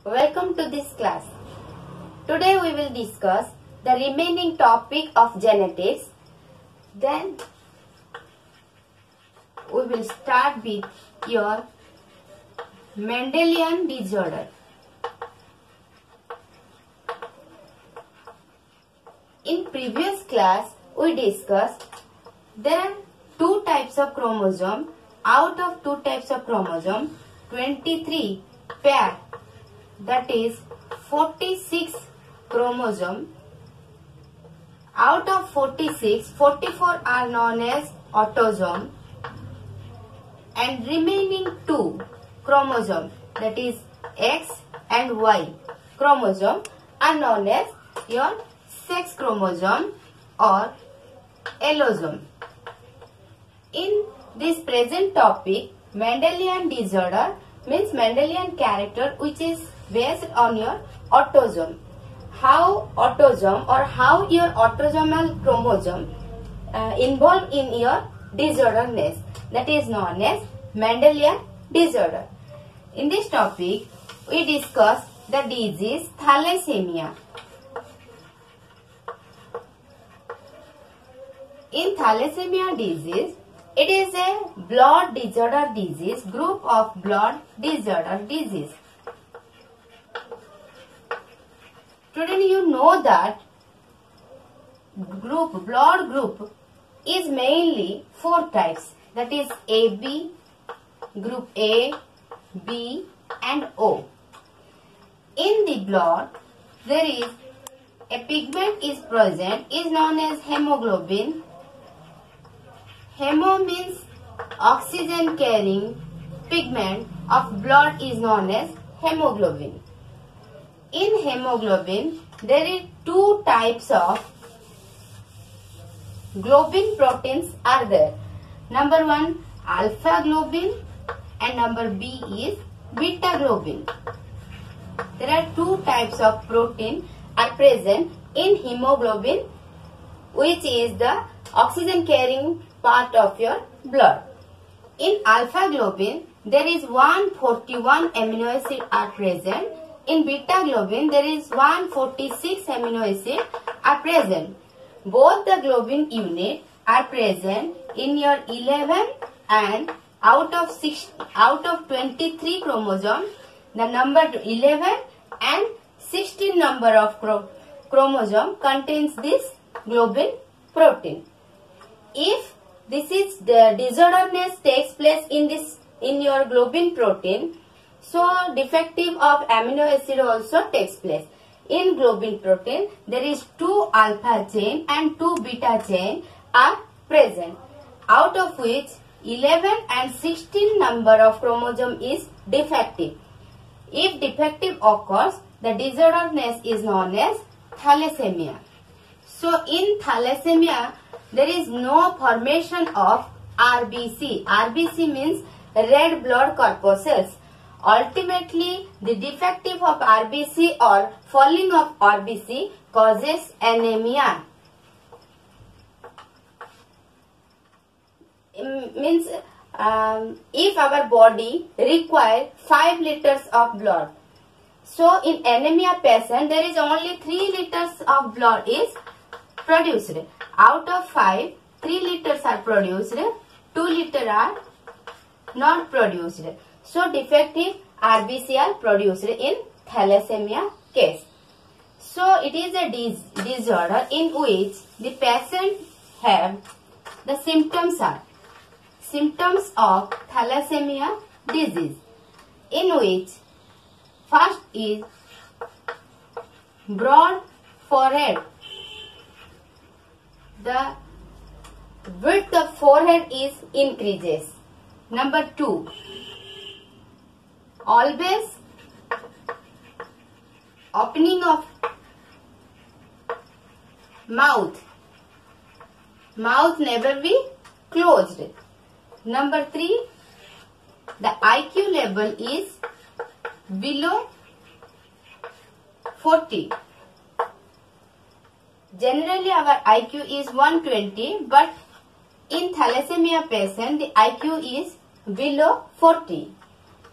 Welcome to this class. Today we will discuss the remaining topic of genetics. Then we will start with your Mendelian disorder. In previous class we discussed there are two types of chromosome. Out of two types of chromosome, 23 pair, that is 46 chromosome. Out of 46, 44 are known as autosome, and remaining two chromosome, that is X and Y chromosome, are known as your sex chromosome or allosome. In this present topic, Mendelian disorder means Mendelian character which is based on your autosome. How autosome or how your autosomal chromosome involved in your disorderness, that is known as Mendelian disorder. In this topic, we discuss the disease thalassemia. In thalassemia disease, it is a blood disorder disease, group of blood disorder disease. Today you know that blood group is mainly four types, that is AB, group A, B and O. In the blood, there is a pigment is present, is known as hemoglobin. Hemo means oxygen carrying pigment of blood is known as hemoglobin. In hemoglobin, there is two types of globin proteins are there. Number one, alpha globin, and number B is beta globin. There are two types of protein are present in hemoglobin, which is the oxygen carrying part of your blood. In alpha globin, there is 141 amino acid are present. In beta globin, there is 146 amino acid are present. Both the globin unit are present in your 11 and out of 23 chromosome, the number 11 and 16 number of chromosome contains this globin protein. If this is the disorderness takes place in your globin protein, so defective of amino acid also takes place. In globin protein, there is 2 alpha chain and 2 beta chain are present, out of which 11 and 16 number of chromosome is defective. If defective occurs, the disorderness is known as thalassemia. So in thalassemia, there is no formation of RBC. RBC means red blood corpuscles. Ultimately, the defective of RBC or falling of RBC causes anemia. Means if our body requires 5 liters of blood, so in anemia patient there is only 3 liters of blood is produced. Out of 5, 3 liters are produced, 2 liters are not produced. So defective RBC are produced in thalassemia case. So it is a disorder in which the patient have the symptoms of thalassemia disease, in which first is broad forehead. The width of forehead is increases. Number 2, always opening of mouth never be closed. Number 3, the IQ level is below 40. Generally our IQ is 120, but in thalassemia patient the IQ is below 40.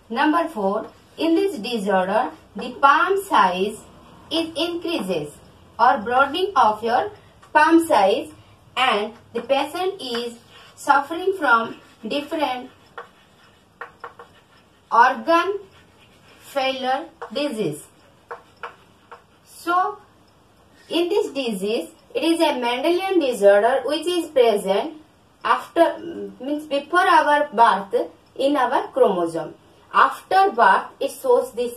Number 4, In this disorder, the palm size is increases or broadening of your palm size, and the patient is suffering from different organ failure disease. So, in this disease, it is a Mendelian disorder which is present after, means before our birth in our chromosome. After birth, it shows this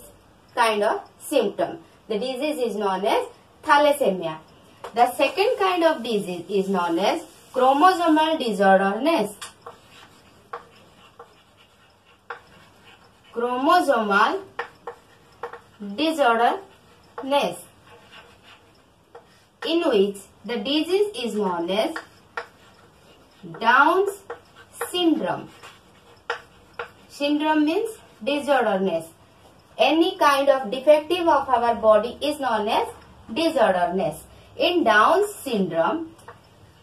kind of symptom. The disease is known as thalassemia. The second kind of disease is known as chromosomal disorderness. Chromosomal disorderness, in which the disease is known as Down's syndrome. Syndrome means disorderness. Any kind of defective of our body is known as disorderness. In Down's syndrome,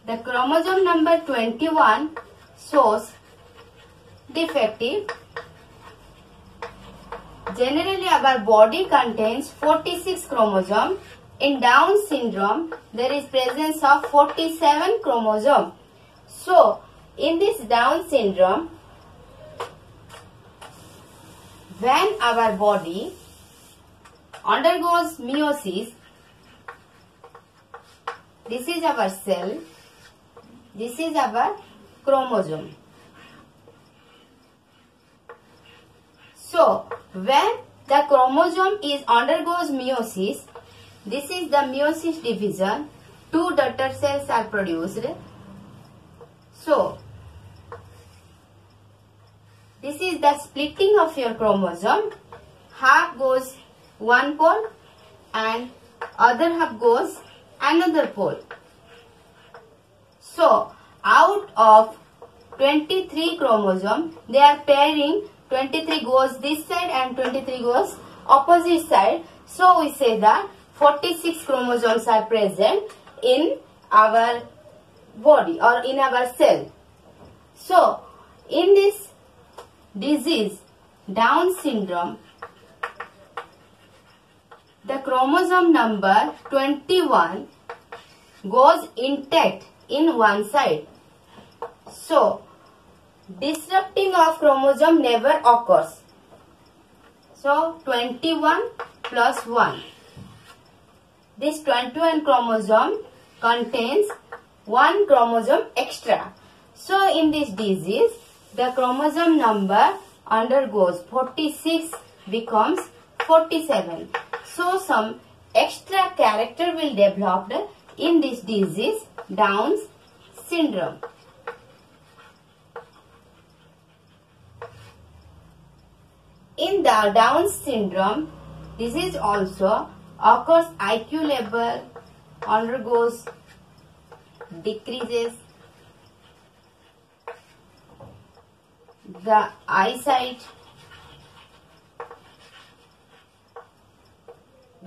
the chromosome number 21 shows defective. Generally, our body contains 46 chromosomes. In Down syndrome, there is presence of 47 chromosomes. So, in this Down syndrome, when our body undergoes meiosis, this is our cell, this is our chromosome. So, when the chromosome undergoes meiosis, this is the meiosis division, two daughter cells are produced. So, this is the splitting of your chromosome. Half goes one pole and other half goes another pole. So, out of 23 chromosomes, they are pairing. 23 goes this side and 23 goes opposite side. So, we say that 46 chromosomes are present in our body or in our cell. So, in this disease, Down syndrome, the chromosome number 21 goes intact in one side. So, disrupting of chromosome never occurs. So, 21 plus 1. This 21 chromosome contains one chromosome extra. So, in this disease, the chromosome number undergoes 46 becomes 47. So, some extra character will develop in this disease, Down's syndrome. In the Down syndrome, disease also occurs IQ level undergoes decreases, the eyesight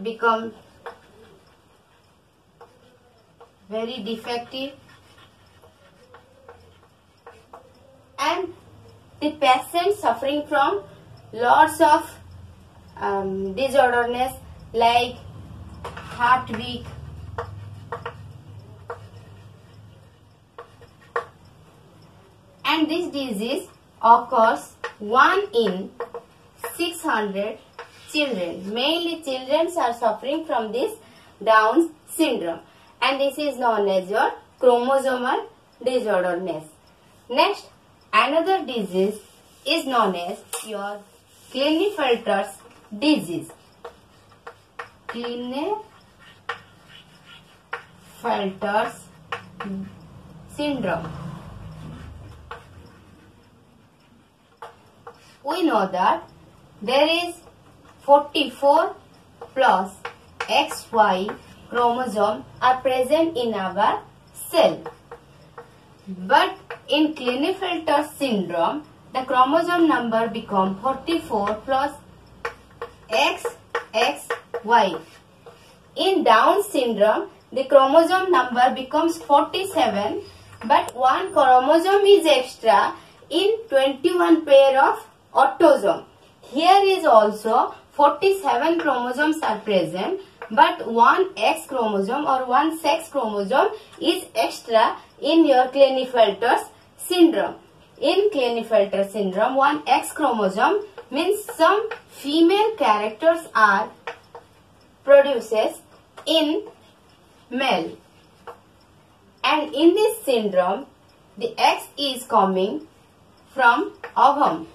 becomes very defective, and the patient suffering from lots of disorderness like heartbeat, and this disease occurs 1 in 600 children. Mainly children are suffering from this Down syndrome, and this is known as your chromosomal disorderness. Next, another disease is known as your Klinefelter's disease. Klinefelter's syndrome. We know that there is 44 plus XY chromosome are present in our cell. But in Klinefelter syndrome, the chromosome number becomes 44 plus XXY. In Down syndrome, the chromosome number becomes 47, but one chromosome is extra in 21 pair of autosome. Here is also 47 chromosomes are present, but one X chromosome or one sex chromosome is extra in your Klinefelter syndrome. In Klinefelter syndrome, one X chromosome means some female characters are produces in male, and in this syndrome the X is coming from ovum.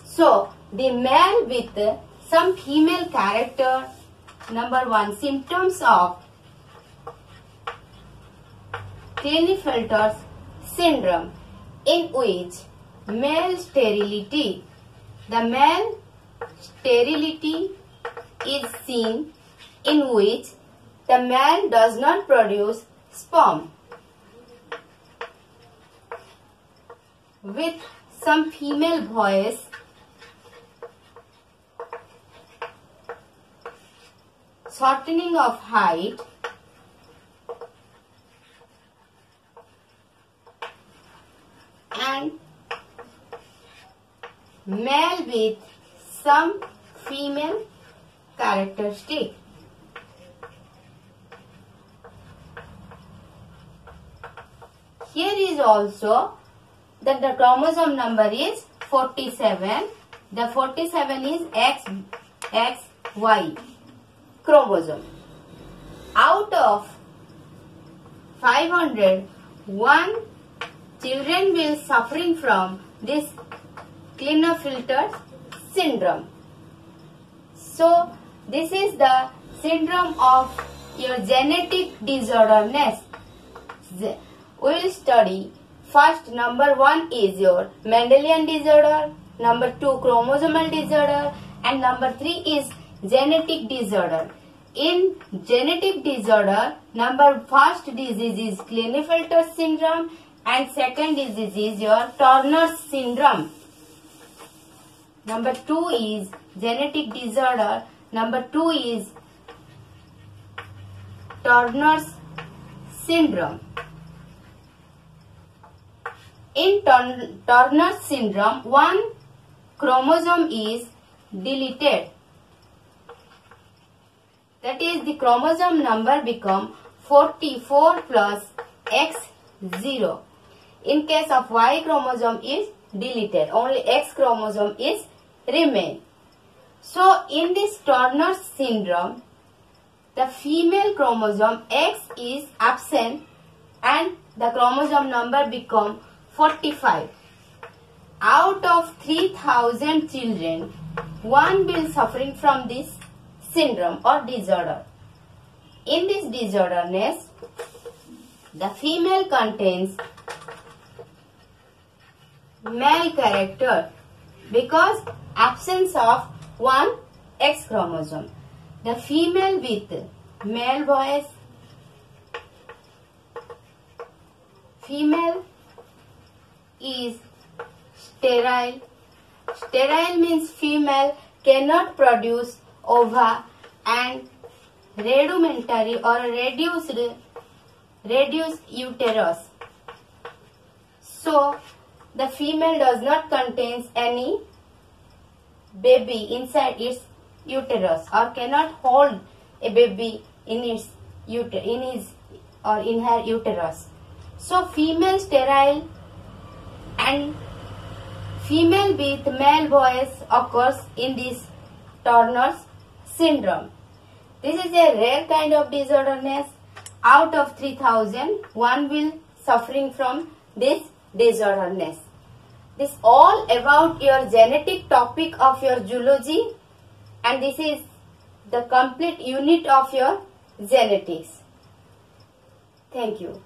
So the male with some female character. Number 1, symptoms of Klinefelter syndrome, in which male sterility, the male sterility is seen, in which the male does not produce sperm, with some female voice, shortening of height, and male with some female characteristic. Here is also that the chromosome number is 47. The 47 is XY chromosome. Out of 500, 1 children will suffering from this Klinefelter syndrome. So this is the syndrome of your genetic disorderness. We will study first. Number 1 is your Mendelian disorder, number 2 chromosomal disorder, and number 3 is genetic disorder. In genetic disorder, first disease is Klinefelter syndrome and second disease is your Turner syndrome. Number 2 is genetic disorder, number 2 is Turner's syndrome. In Turner syndrome, 1 chromosome is deleted. That is, the chromosome number become 44 plus X0. In case of Y chromosome is deleted, only X chromosome is remain. So in this Turner syndrome, the female chromosome X is absent and the chromosome number become 45. Out of 3000 children, 1 will suffering from this syndrome or disorder. In this disorderness, the female contains male character because absence of 1 X chromosome. The female with male voice, female is sterile. Sterile means female cannot produce ova and rudimentary or reduced uterus. So the female does not contain any baby inside its uterus or cannot hold a baby in his or in her uterus. So female sterile and female with male voice occurs in this Turner's syndrome. This is a rare kind of disorderness. Out of 3000, 1 will suffering from this disorderness. This all about your genetic topic of your zoology, and this is the complete unit of your genetics. Thank you.